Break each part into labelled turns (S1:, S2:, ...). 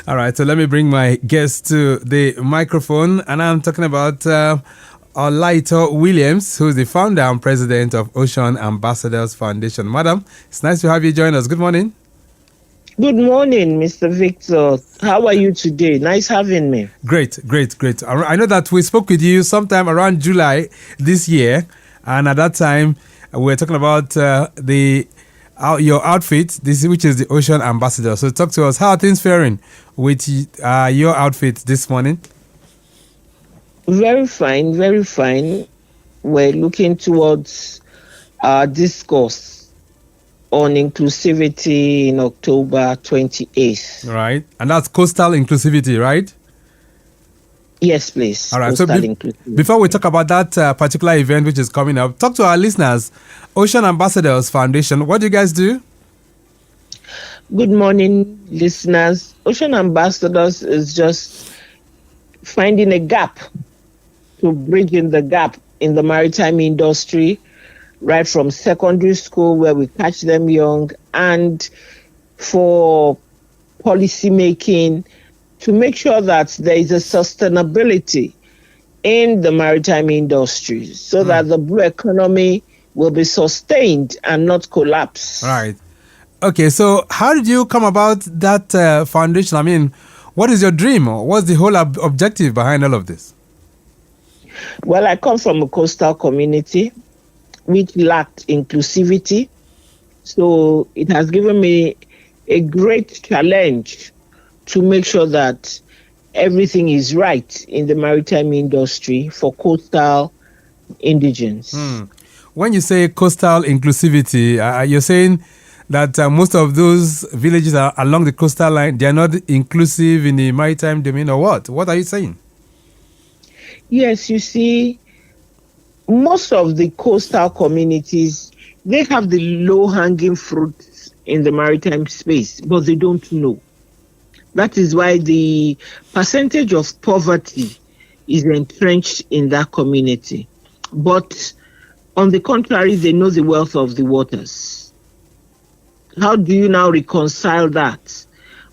S1: All right, so let me bring my guest to the microphone, and I'm talking about Olaito Williams, who's the founder and president of Ocean Ambassadors Foundation. Madam, it's nice to have you join us. Good morning.
S2: Good morning, Mr. Victor. How are you today? Nice having me.
S1: Great. I know that we spoke with you sometime around July this year, and at that time we were talking about your outfit, which is the Ocean Ambassador. So talk to us. How are things faring with your outfit this morning?
S2: Very fine, very fine. We're looking towards our discourse on inclusivity in October 28th.
S1: Right. And that's coastal inclusivity, right?
S2: Yes, please.
S1: All right. So before we talk about that particular event which is coming up, talk to our listeners. Ocean Ambassadors Foundation, what do you guys do?
S2: Good morning, listeners. Ocean Ambassadors is just finding a gap to bridge in the gap in the maritime industry, right from secondary school where we catch them young, and for policy making to make sure that there is a sustainability in the maritime industry so that the blue economy will be sustained and not collapse.
S1: Right. Okay, so how did you come about that foundation? I mean, what is your dream? What's the whole objective behind all of this?
S2: Well, I come from a coastal community which lacked inclusivity. So it has given me a great challenge to make sure that everything is right in the maritime industry for coastal indigents.
S1: When you say coastal inclusivity, you're saying that most of those villages are along the coastal line, they are not inclusive in the maritime domain, or what? What are you saying?
S2: Yes, you see, most of the coastal communities, they have the low-hanging fruits in the maritime space, but they don't know. That is why the percentage of poverty is entrenched in that community. But on the contrary, they know the wealth of the waters. How do you now reconcile that?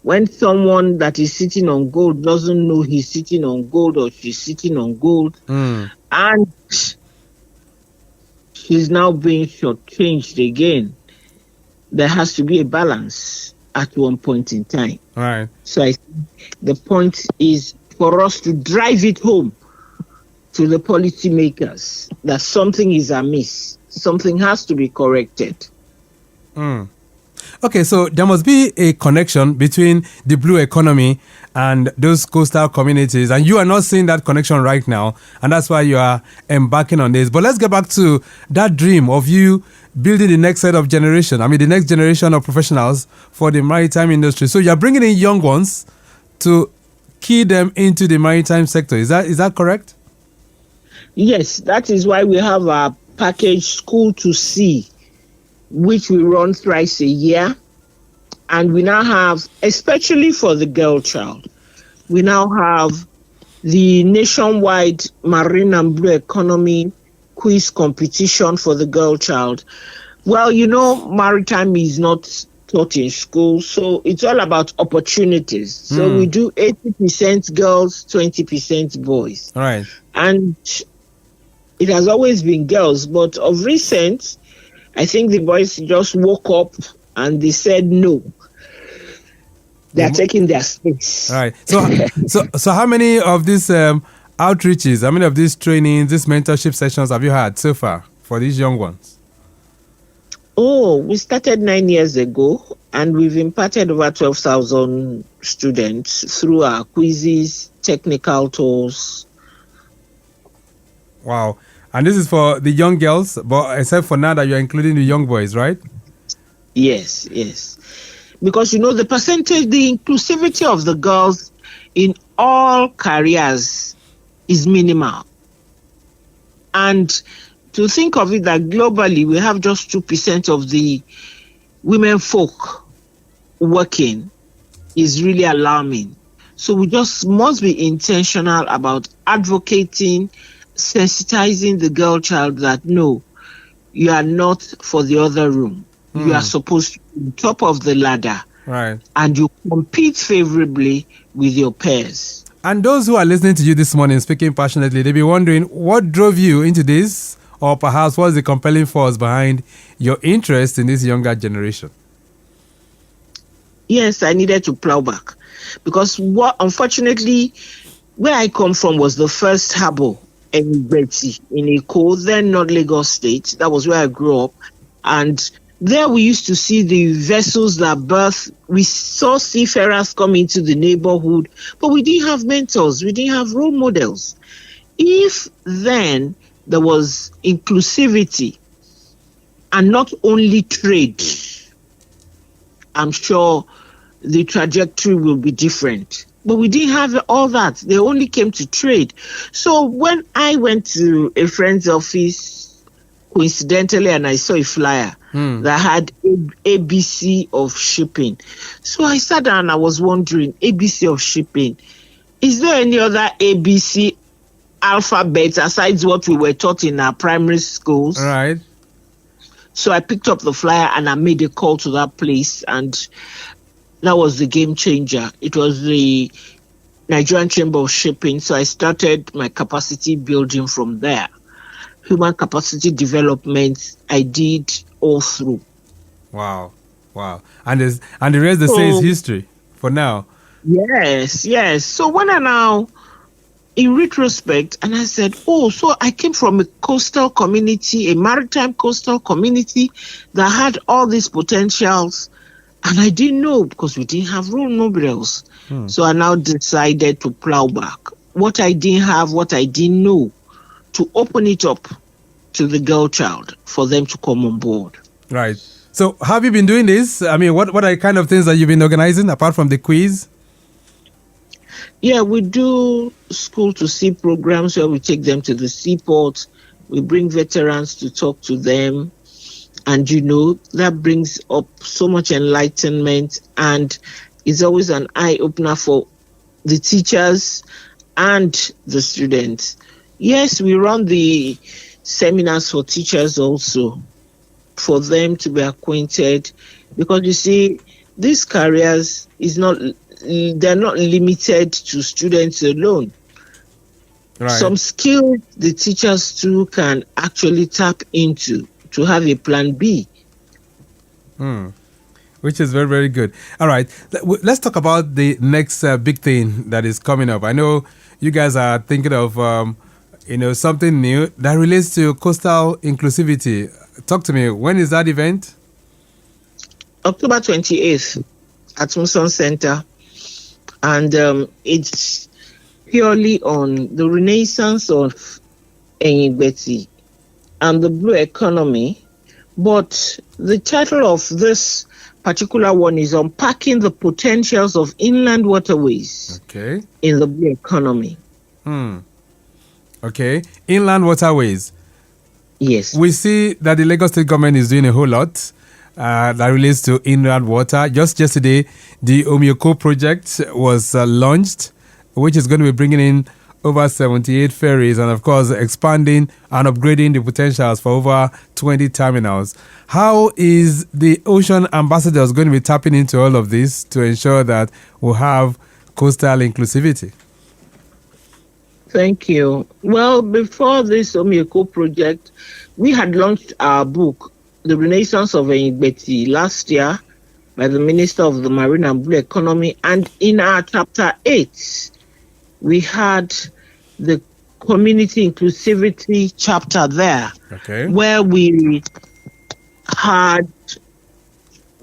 S2: When someone that is sitting on gold doesn't know he's sitting on gold or she's sitting on gold, and she's now being shortchanged again, there has to be a balance at one point in time.
S1: Right.
S2: So I think the point is for us to drive it home to the policymakers that something is amiss. Something has to be corrected.
S1: Okay, so there must be a connection between the blue economy and those coastal communities, and you are not seeing that connection right now, and that's why you are embarking on this. But let's get back to that dream of you building the next set of generation, the next generation of professionals for the maritime industry. So you're bringing in young ones to key them into the maritime sector. Is that correct?
S2: Yes, that is why we have our package School to Sea, which we run thrice a year. And we now have, especially for the girl child, we now have the nationwide marine and blue economy quiz competition for the girl child. Well, maritime is not taught in school, so it's all about opportunities. So we do 80% girls, 20% boys.
S1: All right.
S2: And it has always been girls, but of recent, I think the boys just woke up and they said no. They are taking their space.
S1: All right. So how many of these outreaches, how many of these trainings, these mentorship sessions have you had so far for these young ones?
S2: Oh, we started 9 years ago, and we've imparted over 12,000 students through our quizzes, technical tours.
S1: Wow. And this is for the young girls, but except for now that you're including the young boys, right?
S2: Yes. Because, the percentage, the inclusivity of the girls in all careers is minimal. And to think of it that globally we have just 2% of the women folk working is really alarming. So we just must be intentional about advocating, sensitizing the girl child that no, you are not for the other room. You are supposed to be on top of the ladder
S1: Right.
S2: and you compete favorably with your peers.
S1: And those who are listening to you this morning speaking passionately, they'll be wondering what drove you into this, or perhaps what's the compelling force behind your interest in this younger generation?
S2: Yes, I needed to plow back because unfortunately, where I come from was the first harbor in Betty in Eko, then not Lagos State. That was where I grew up. And there we used to see the vessels that berth. We saw seafarers come into the neighborhood, but we didn't have mentors. We didn't have role models. If then there was inclusivity and not only trade, I'm sure the trajectory will be different. But we didn't have all that. They only came to trade. So when I went to a friend's office, coincidentally, and I saw a flyer that had ABC of shipping. So I sat down and I was wondering, ABC of shipping, is there any other ABC alphabet aside what we were taught in our primary schools?
S1: Right.
S2: So I picked up the flyer and I made a call to that place, and that was the game changer. It was the Nigerian Chamber of Shipping. So I started my capacity building from there. Human capacity development, I did all through.
S1: Wow. And the rest they say is history for now.
S2: Yes. So when I now, in retrospect, and I said, so I came from a coastal community, a maritime coastal community that had all these potentials. And I didn't know because we didn't have role models. So I now decided to plow back. What I didn't have, what I didn't know, to open it up to the girl child for them to come on board.
S1: Right. So have you been doing this? I mean, what are the kind of things that you've been organizing apart from the quiz?
S2: Yeah, we do school to sea programs where we take them to the seaport. We bring veterans to talk to them. And, that brings up so much enlightenment, and is always an eye-opener for the teachers and the students. Yes, we run the seminars for teachers also, for them to be acquainted, because you see, these careers they're not limited to students alone. Right. Some skills the teachers too can actually tap into to have a plan B.
S1: Which is very, very good. All right. Let's talk about the next big thing that is coming up. I know you guys are thinking of, something new that relates to coastal inclusivity. Talk to me. When is that event?
S2: October 28th at Muson Center. And it's purely on the renaissance of Enyibeti and the blue economy, but the title of this particular one is Unpacking the Potentials of Inland Waterways in the Blue Economy.
S1: Okay, inland waterways.
S2: Yes.
S1: We see that the Lagos State government is doing a whole lot that relates to inland water. Just yesterday, the Omioko project was launched, which is going to be bringing in over 78 ferries and, of course, expanding and upgrading the potentials for over 20 terminals. How is the Ocean Ambassadors going to be tapping into all of this to ensure that we'll have coastal inclusivity?
S2: Thank you. Well, before this Omioko project, we had launched our book, The Renaissance of Enyibeti, last year by the Minister of the Marine and Blue Economy. And in our chapter 8, we had the community inclusivity chapter there, where we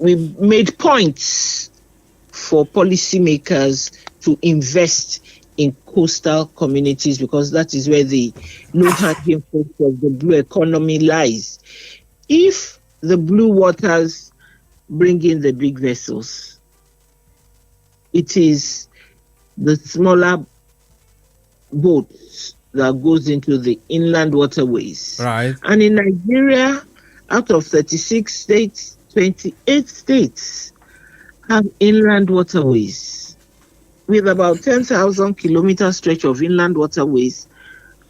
S2: made points for policymakers to invest in coastal communities, because that is where the low-hanging fruit of the blue economy lies. If the blue waters bring in the big vessels, it is the smaller boats that goes into the inland waterways.
S1: Right.
S2: And in Nigeria, out of 36 states, 28 states have inland waterways. With about 10,000 kilometer stretch of inland waterways,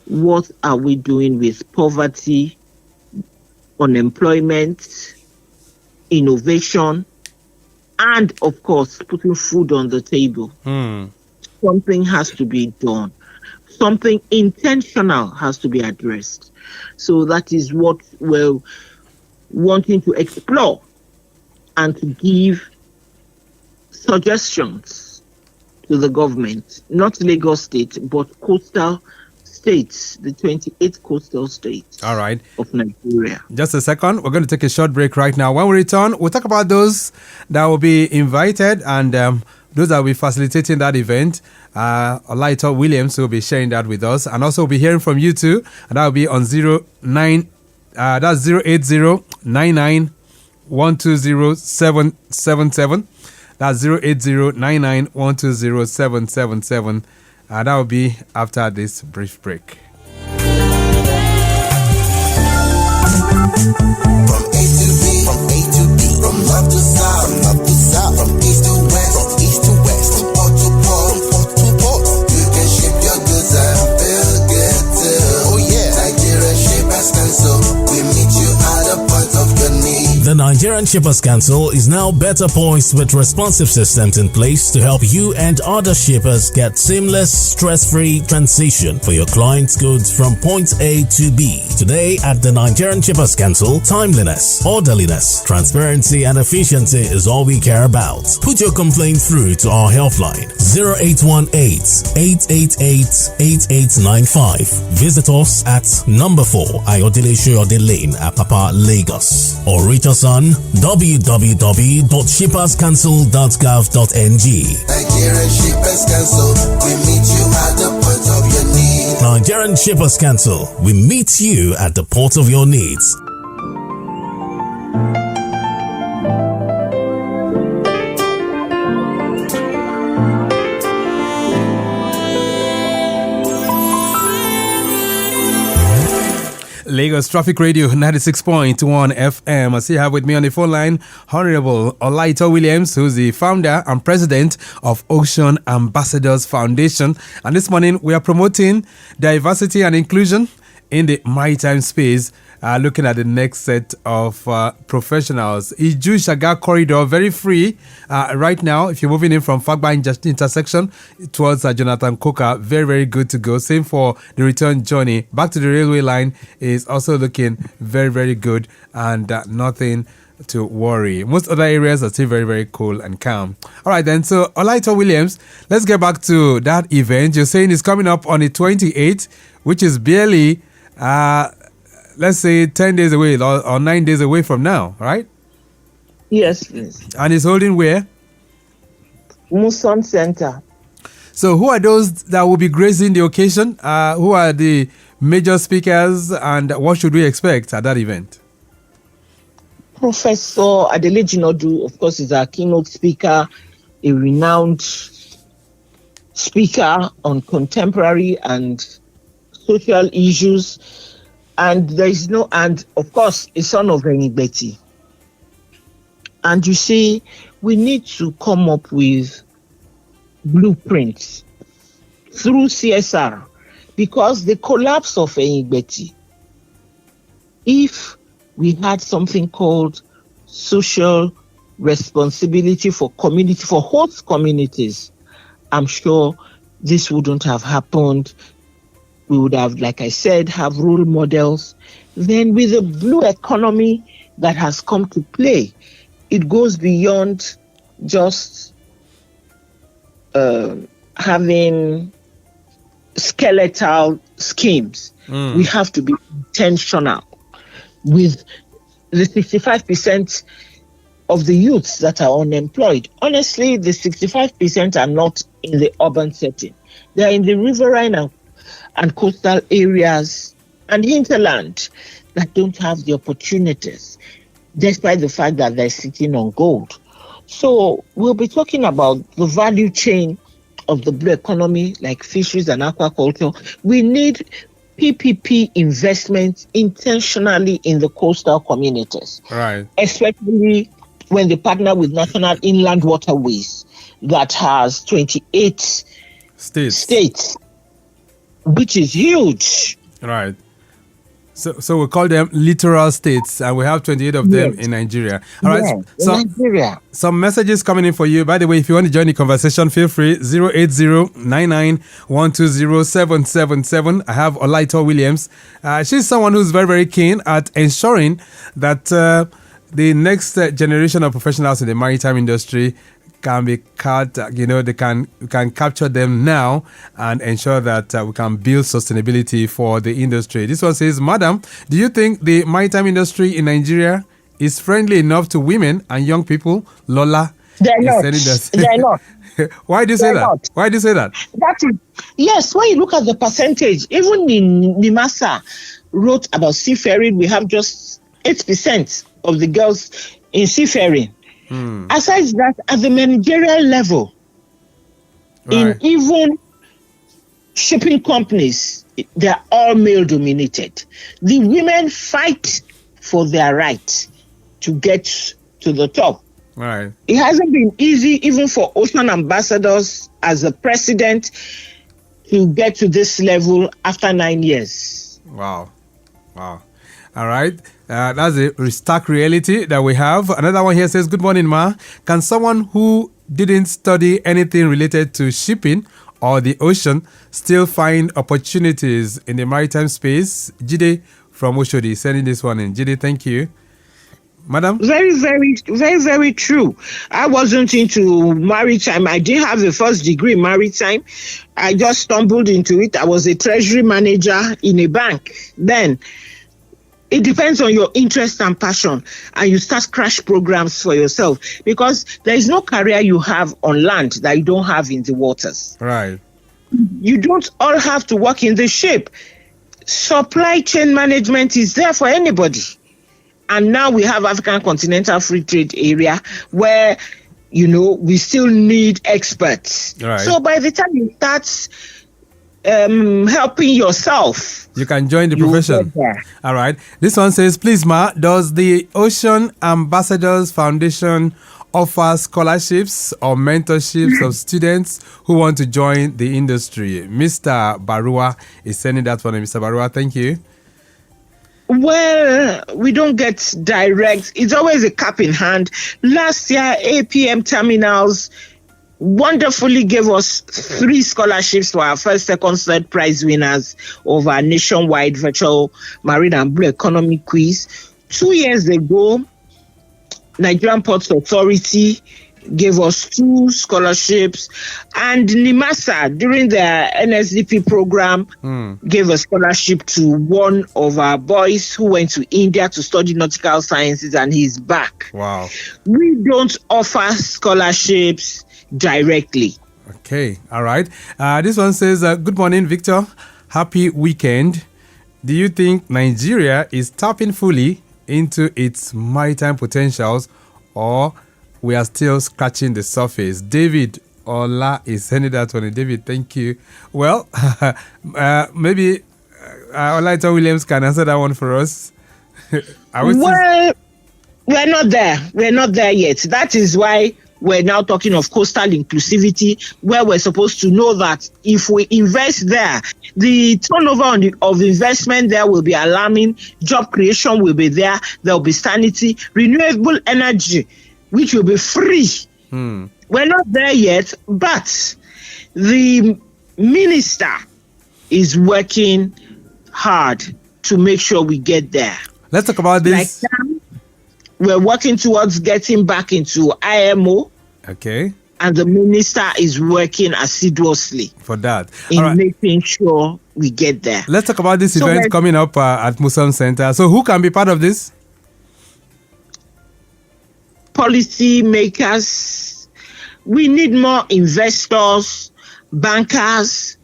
S2: what are we doing with poverty, unemployment, innovation, and of course, putting food on the table. Something has to be done. Something intentional has to be addressed. So that is what we're wanting to explore and to give suggestions to the government, not Lagos State, but coastal states, the 28 coastal states
S1: All right.
S2: of Nigeria.
S1: Just a second. We're going to take a short break right now. When we return, we'll talk about those that will be invited and those that will be facilitating that event. Olaito Williams will be sharing that with us. And also we'll be hearing from you too. And that will be on 09, that's 08099120777. That's 08099120777. That will be after this brief break.
S3: From A to B, from A to B, from north to south, from north to south, from east to west, from east to west, from port to port, from port to port. You can ship your goods and feel good too. Oh yeah, Nigeria Shippers Council, we meet you at the point of your need.
S4: The Nigerian Shippers Council is now better poised with responsive systems in place to help you and other shippers get seamless, stress-free transition for your clients' goods from point A to B. Today at the Nigerian Shippers Council, timeliness, orderliness, transparency and efficiency is all we care about. Put your complaint through to our helpline 0818-888-8895. Visit us at number 4 Ayodele Shoyode Lane, Apapa, Lagos, or reach us on www.shipperscouncil.gov.ng.
S3: Nigerian Shippers Council, we meet you at the point of your need.
S4: Nigerian Shippers Council, we meet you at the port of your needs.
S1: Lagos Traffic Radio 96.1 FM. I see you have with me on the phone line Honorable Olaito Williams, who's the founder and president of Ocean Ambassadors Foundation. And this morning we are promoting diversity and inclusion in the maritime space, looking at the next set of professionals. Iju Shaga Corridor, very free right now. If you're moving in from Fagba intersection towards Jonathan Coker, very, very good to go. Same for the return journey. Back to the railway line is also looking very, very good and nothing to worry. Most other areas are still very, very cool and calm. All right, then. So, Olaito Williams, let's get back to that event. You're saying it's coming up on the 28th, which is barely let's say 10 days away or 9 days away from now, right?
S2: Yes, please.
S1: And it's holding where?
S2: Muson Center.
S1: So who are those that will be gracing the occasion? Who are the major speakers and what should we expect at that event?
S2: Professor Adele Jinodu, of course, is our keynote speaker, a renowned speaker on contemporary and social issues. And of course, a son of Betty. And you see, we need to come up with blueprints through CSR, because the collapse of Betty, if we had something called social responsibility for community, for host communities, I'm sure this wouldn't have happened. We would have, like I said, have role models. Then with the blue economy that has come to play, it goes beyond just having skeletal schemes. We have to be intentional with the 65% of the youths that are unemployed. Honestly, the 65% are not in the urban setting. They are in the riverine and coastal areas and hinterland that don't have the opportunities, despite the fact that they're sitting on gold. So we'll be talking about the value chain of the blue economy, like fisheries and aquaculture. We need PPP investment intentionally in the coastal communities,
S1: right?
S2: Especially when they partner with National Inland Waterways that has 28 states, which is huge.
S1: Right. So we call them littoral states, and we have 28 of them
S2: Yes.
S1: in Nigeria. All right.
S2: Yeah,
S1: So
S2: Nigeria.
S1: some messages coming in for you. By the way, if you want to join the conversation, feel free. 080-99-120-777. I have Olaito Williams. She's someone who's very, very keen at ensuring that the next generation of professionals in the maritime industry can be cut, we can capture them now and ensure that we can build sustainability for the industry. This one says, Madam, do you think the maritime industry in Nigeria is friendly enough to women and young people? Lola
S2: They're
S1: is
S2: not.
S1: saying that.
S2: They're not.
S1: Why do you say
S2: They're
S1: that?
S2: not.
S1: Why do you say that?
S2: That is, yes, when you look at the percentage, even in NIMASA wrote about seafaring, we have just 8% of the girls in seafaring. Aside that, at the managerial level, in
S1: Right.
S2: even shipping companies, they're all male dominated. The women fight for their right to get to the top.
S1: Right.
S2: It hasn't been easy even for ocean ambassadors as a president to get to this level after 9 years.
S1: Wow. All right. That's a stark reality that we have. Another one here says, good morning, Ma. Can someone who didn't study anything related to shipping or the ocean still find opportunities in the maritime space? Jide from Oshodi sending this one in. Jide, thank you. Madam?
S2: Very, very, very, very true. I wasn't into maritime. I didn't have a first degree in maritime. I just stumbled into it. I was a treasury manager in a bank. Then it depends on your interest and passion, and you start crash programs for yourself, because there is no career you have on land that you don't have in the waters.
S1: Right.
S2: You don't all have to work in the ship. Supply chain management is there for anybody. And now we have African Continental Free Trade Area where, we still need experts.
S1: Right.
S2: So by the time you start helping yourself,
S1: You can join the
S2: you will
S1: profession.
S2: get there.
S1: All right. This one says, please, Ma, does the Ocean Ambassadors Foundation offer scholarships or mentorships of students who want to join the industry? Mr. Barua is sending that one. Mr. Barua, thank you.
S2: Well, we don't get direct. It's always a cap in hand. Last year, APM Terminals wonderfully gave us 3 scholarships for our first, second, third prize winners of our nationwide virtual marine and blue economy quiz. 2 years ago, Nigerian Ports Authority gave us 2 scholarships, and NIMASA during their NSDP program gave a scholarship to one of our boys who went to India to study nautical sciences, and he's back.
S1: Wow.
S2: We don't offer scholarships directly.
S1: Okay. All right. This one says, good morning, Victor. Happy weekend. Do you think Nigeria is tapping fully into its maritime potentials, or we are still scratching the surface? David Ola is sending that one. David, thank you. Well, maybe Olaito Williams can answer that one for us.
S2: Well, we're not there. We're not there yet. That is why we're now talking of coastal inclusivity, where we're supposed to know that if we invest there, the turnover of investment there will be alarming, job creation will be there, there will be sanity, renewable energy, which will be free. We're not there yet, but the minister is working hard to make sure we get there.
S1: Let's talk about this.
S2: Like now, we're working towards getting back into IMO.
S1: Okay.
S2: And the minister is working assiduously
S1: For that.
S2: in
S1: All right.
S2: making sure we get there.
S1: Let's talk about this
S2: So
S1: event
S2: let's-
S1: coming up at Musam Center. So who can be part of this?
S2: Policy makers, we need more investors, bankers,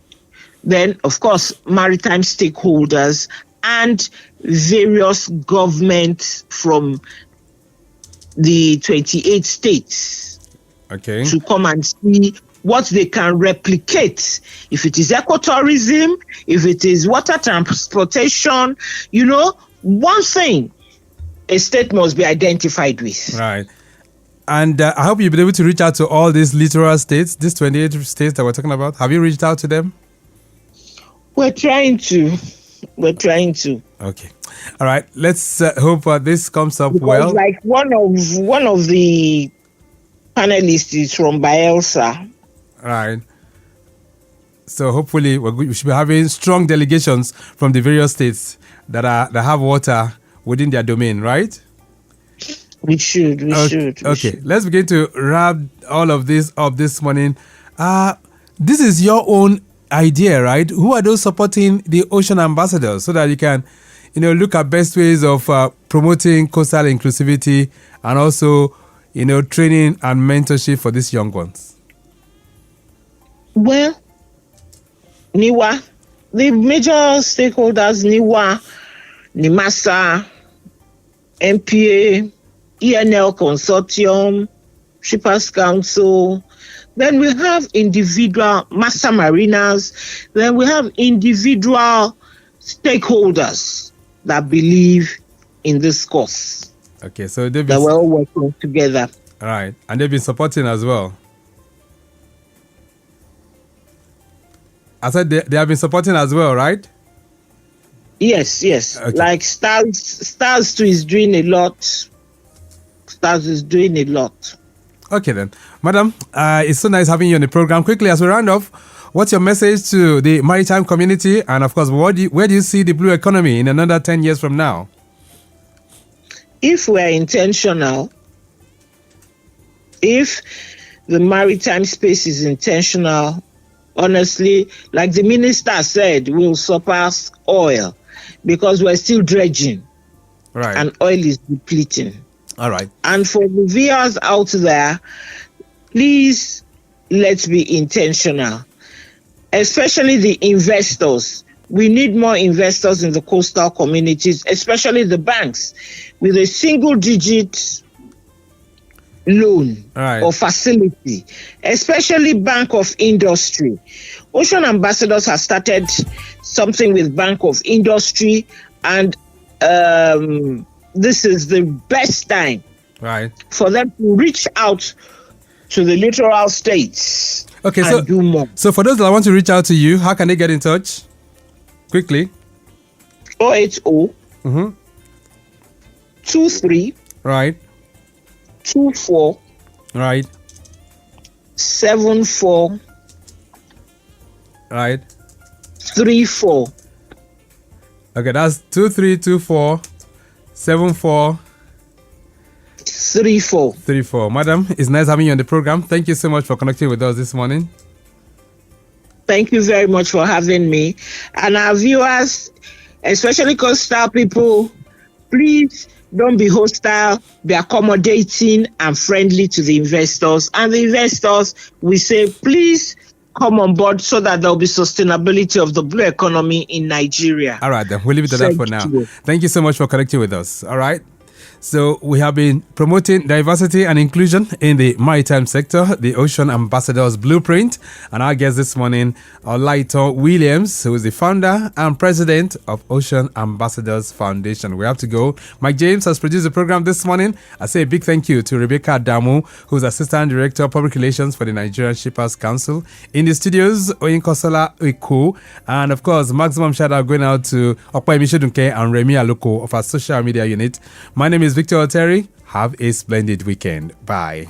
S2: then of course maritime stakeholders and various governments from the 28 states
S1: Okay.
S2: to come and see what they can replicate. If it is ecotourism, if it is water transportation, one thing a state must be identified with.
S1: Right. And I hope you'll be able to reach out to all these littoral states, these 28 states that we're talking about. Have you reached out to them?
S2: We're trying to.
S1: Okay. All right. Let's hope this comes up
S2: Because
S1: well.
S2: like one of the panelists is from Bielsa.
S1: All right. So hopefully we should be having strong delegations from the various states that have water within their domain, right?
S2: We should.
S1: Okay, let's begin to wrap all of this up this morning. This is your own idea, right? Who are those supporting the Ocean Ambassadors so that you can, look at best ways of promoting coastal inclusivity and also, training and mentorship for these young ones?
S2: Well, NIWA, the major stakeholders, NIWA, NIMASA, MPA, ENL Consortium, Shippers Council. Then we have individual master mariners. Then we have individual stakeholders that believe in this cause.
S1: Okay, so they've
S2: that
S1: been
S2: we're all working together.
S1: all right, and they've been supporting as well. I said they have been supporting as well, right?
S2: Yes.
S1: Okay.
S2: Like Stars too is doing a lot. Stars is doing a lot.
S1: Okay then, madam, it's so nice having you on the program. Quickly, as we round off, what's your message to the maritime community, and of course, where do you see the blue economy in another 10 years from now?
S2: If we're intentional, if the maritime space is intentional, honestly, like the minister said, we'll surpass oil because we're still dredging,
S1: Right.
S2: and oil is depleting.
S1: All right.
S2: And for the viewers out there, please, let's be intentional, especially the investors. We need more investors in the coastal communities, especially the banks, with a single-digit loan
S1: Right.
S2: or facility, especially Bank of Industry. Ocean Ambassadors have started something with Bank of Industry, and this is the best time
S1: Right.
S2: for them to reach out to the littoral states
S1: Okay,
S2: and do more.
S1: so for those that want to reach out to you, how can they get in touch? Quickly.
S2: 080
S1: Mm-hmm.
S2: 23
S1: Right.
S2: 24
S1: Right.
S2: 74
S1: Right.
S2: 34.
S1: Okay, that's 2324 74
S2: 34.
S1: 34. Madam, it's nice having you on the program. Thank you so much for connecting with us this morning.
S2: Thank you very much for having me. And our viewers, especially coastal people, please don't be hostile, be accommodating and friendly to the investors. And the investors, we say, please come on board so that there will be sustainability of the blue economy in Nigeria.
S1: All right, then we'll leave it at that for now.
S2: Thank you.
S1: Thank you so much for connecting with us. All right. So we have been promoting diversity and inclusion in the maritime sector, the Ocean Ambassadors Blueprint. And our guest this morning, Olaito Williams, who is the founder and president of Ocean Ambassadors Foundation. We have to go. Mike James has produced the program this morning. I say a big thank you to Rebecca Adamu, who's Assistant Director of Public Relations for the Nigerian Shippers Council. In the studios, Oyinkosola Iku, and of course, maximum shout out going out to Okpayemi Shedunke and Remi Aloko of our social media unit. My name is Victor Oteri. Have a splendid weekend. Bye.